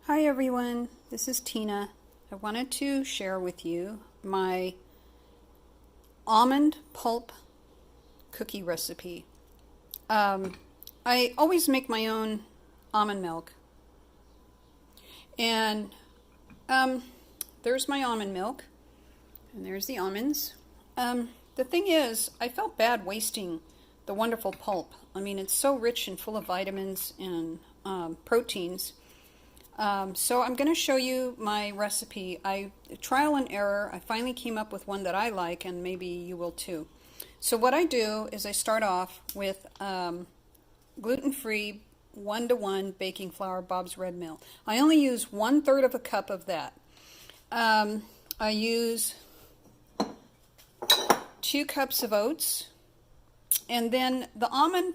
Hi everyone, this is Tina. I wanted to share with you my almond pulp cookie recipe. I always make my own almond milk. And there's my almond milk, and there's the almonds. The thing is, I felt bad wasting the wonderful pulp. I mean, it's so rich and full of vitamins and proteins. So I'm going to show you my recipe. Trial and error, I finally came up with one that I like, and maybe you will too. So what I do is I start off with gluten-free 1-to-1 baking flour, Bob's Red Mill. I only use 1/3 of a cup of that. I use 2 cups of oats, and then the almond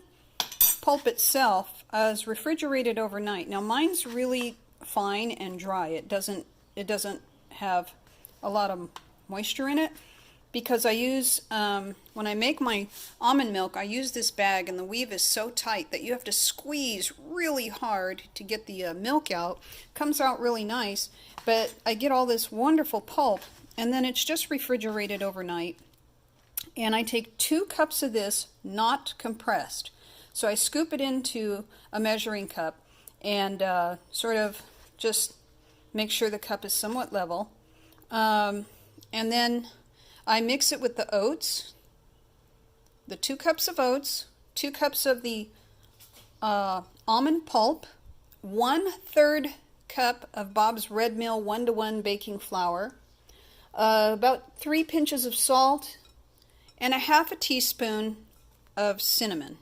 pulp itself is refrigerated overnight. Now mine's really fine and dry. It doesn't have a lot of moisture in it because I use when I make my almond milk, I use this bag, and the weave is so tight that you have to squeeze really hard to get the milk out. Comes out really nice, but I get all this wonderful pulp, and then it's just refrigerated overnight. And I take 2 cups of this, not compressed. So I scoop it into a measuring cup and sort of just make sure the cup is somewhat level. And then I mix it with the oats, the 2 cups of oats, 2 cups of the almond pulp, 1/3 cup of Bob's Red Mill 1-to-1 baking flour, about 3 pinches of salt, and 1/2 teaspoon of cinnamon.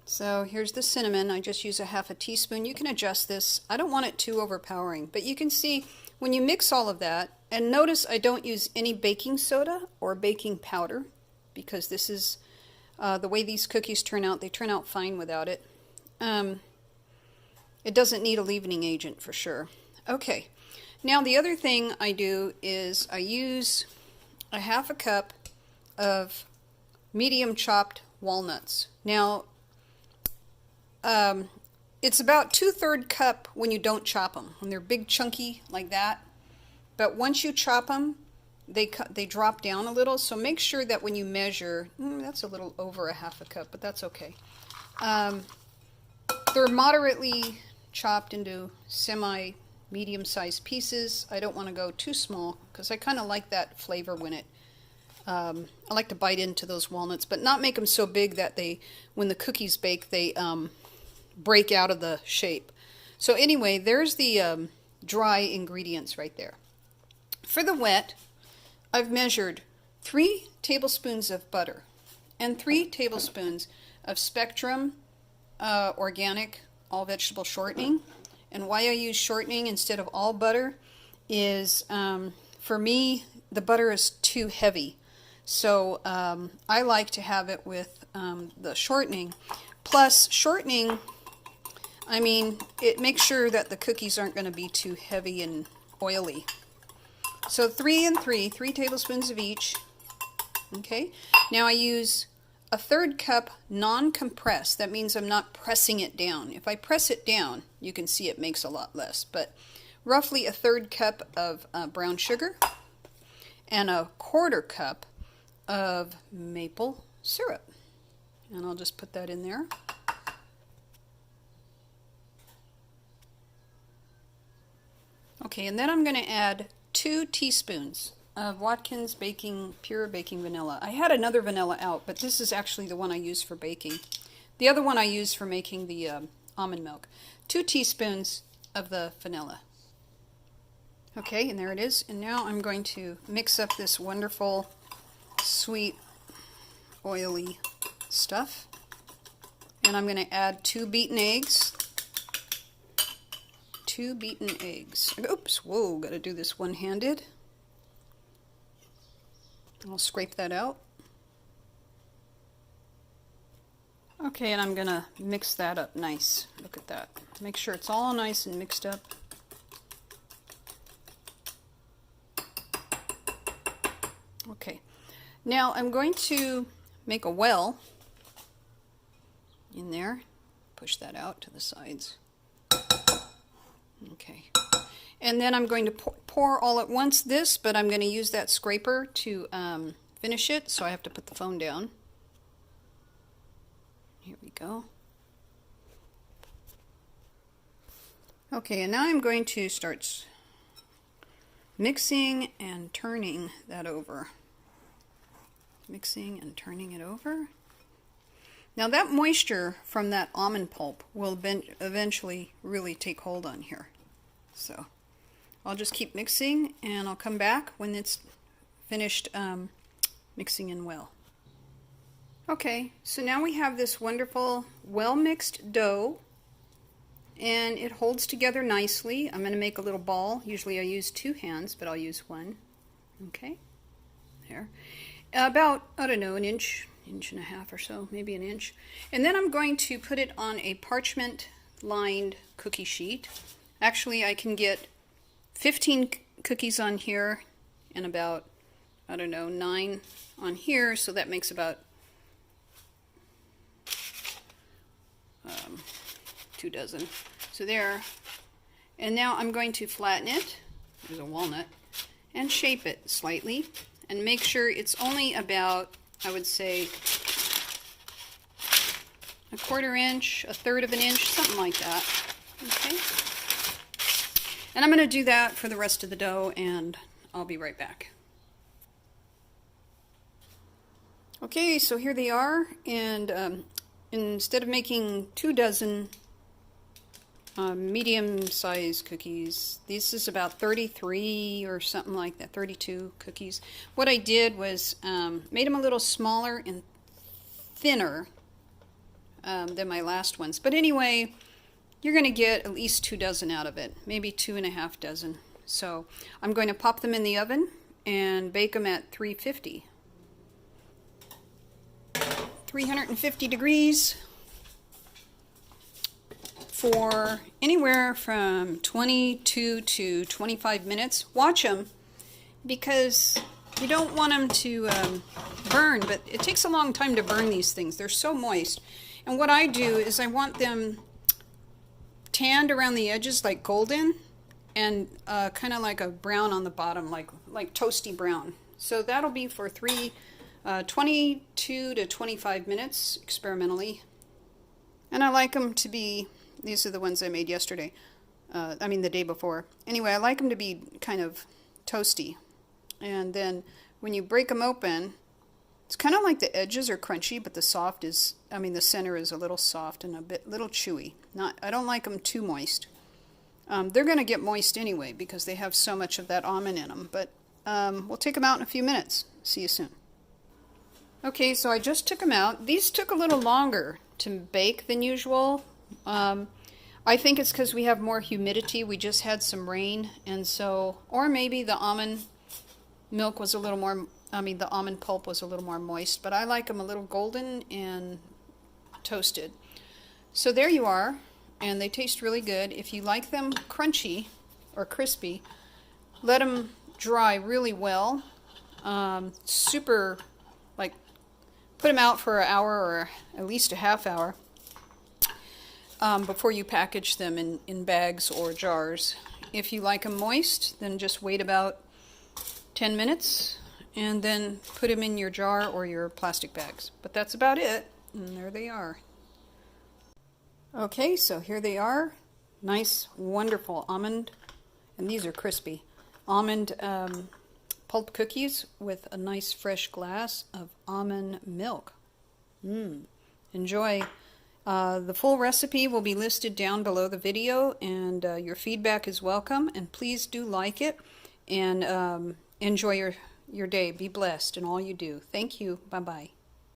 So here's the cinnamon. I just use 1/2 teaspoon. You can adjust this. I don't want it too overpowering, but you can see when you mix all of that, and notice I don't use any baking soda or baking powder because this is the way these cookies turn out. They turn out fine without it. It doesn't need a leavening agent for sure. Okay, now the other thing I do is I use 1/2 cup of medium chopped walnuts. Now it's about 2/3 cup when you don't chop them, when they're big chunky like that. But once you chop them, they drop down a little. So make sure that when you measure, that's a little over 1/2 cup, but that's okay. They're moderately chopped into semi-medium sized pieces. I don't want to go too small because I kind of like that flavor when it. I like to bite into those walnuts, but not make them so big that when the cookies bake, they break out of the shape. So anyway, there's the dry ingredients right there. For the wet, I've measured 3 tablespoons of butter and 3 tablespoons of Spectrum organic all vegetable shortening. And why I use shortening instead of all butter is for me the butter is too heavy. So I like to have it with the shortening. Plus shortening, I mean, it makes sure that the cookies aren't going to be too heavy and oily. So 3 and 3 tablespoons of each. Okay, now I use 1/3 cup non-compressed. That means I'm not pressing it down. If I press it down, you can see it makes a lot less, but roughly 1/3 cup of brown sugar and 1/4 cup of maple syrup. And I'll just put that in there. Okay, and then I'm going to add 2 teaspoons of Watkins Pure Baking Vanilla. I had another vanilla out, but this is actually the one I use for baking. The other one I use for making the almond milk. 2 teaspoons of the vanilla. Okay, and there it is. And now I'm going to mix up this wonderful, sweet, oily stuff. And I'm going to add 2 beaten eggs. 2 beaten eggs. Oops, whoa, got to do this one-handed. I'll scrape that out. Okay, and I'm going to mix that up nice. Look at that. Make sure it's all nice and mixed up. Okay, now I'm going to make a well in there. Push that out to the sides. Okay. And then I'm going to pour all at once this, but I'm going to use that scraper to finish it, so I have to put the phone down. Here we go. Okay, and now I'm going to start mixing and turning that over. Mixing and turning it over. Now that moisture from that almond pulp will eventually really take hold on here. So I'll just keep mixing and I'll come back when it's finished mixing in well. Okay, so now we have this wonderful well-mixed dough and it holds together nicely. I'm going to make a little ball. Usually I use 2 hands, but I'll use 1. Okay, there. About, I don't know, an inch and a half or so, maybe an inch. And then I'm going to put it on a parchment lined cookie sheet. Actually, I can get 15 cookies on here and about, I don't know, 9 on here, so that makes about 2 dozen. So there. And now I'm going to flatten it, there's a walnut, and shape it slightly and make sure it's only about, I would say, 1/4 inch, 1/3 of an inch, something like that. Okay. And I'm going to do that for the rest of the dough, and I'll be right back. Okay, so here they are, and instead of making 2 dozen medium-sized cookies, this is about 33 or something like that, 32 cookies. What I did was made them a little smaller and thinner than my last ones. But anyway, you're going to get at least 2 dozen out of it, maybe 2.5 dozen. So I'm going to pop them in the oven and bake them at 350 degrees for anywhere from 22 to 25 minutes. Watch them because you don't want them to burn, but it takes a long time to burn these things. They're so moist. And what I do is I want them tanned around the edges like golden and kind of like a brown on the bottom, like toasty brown. So that'll be for 22 to 25 minutes experimentally. And I like them to be, these are the ones I made yesterday, I mean the day before. Anyway, I like them to be kind of toasty. And then when you break them open, it's kind of like the edges are crunchy, but the center is a little soft and little chewy. I don't like them too moist. They're going to get moist anyway because they have so much of that almond in them. But we'll take them out in a few minutes. See you soon. Okay, so I just took them out. These took a little longer to bake than usual. I think it's because we have more humidity. We just had some rain, and so, or maybe the almond milk was a little more, the almond pulp was a little more moist, but I like them a little golden and toasted. So there you are, and they taste really good. If you like them crunchy or crispy, let them dry really well. Super, like, put them out for an hour or at least a half hour before you package them in bags or jars. If you like them moist, then just wait about 10 minutes and then put them in your jar or your plastic bags. But that's about it, and there they are. Okay, so here they are. Nice, wonderful almond, and these are crispy, almond pulp cookies with a nice fresh glass of almond milk. Enjoy. The full recipe will be listed down below the video, and your feedback is welcome, and please do like it, and enjoy your day. Be blessed in all you do. Thank you. Bye-bye.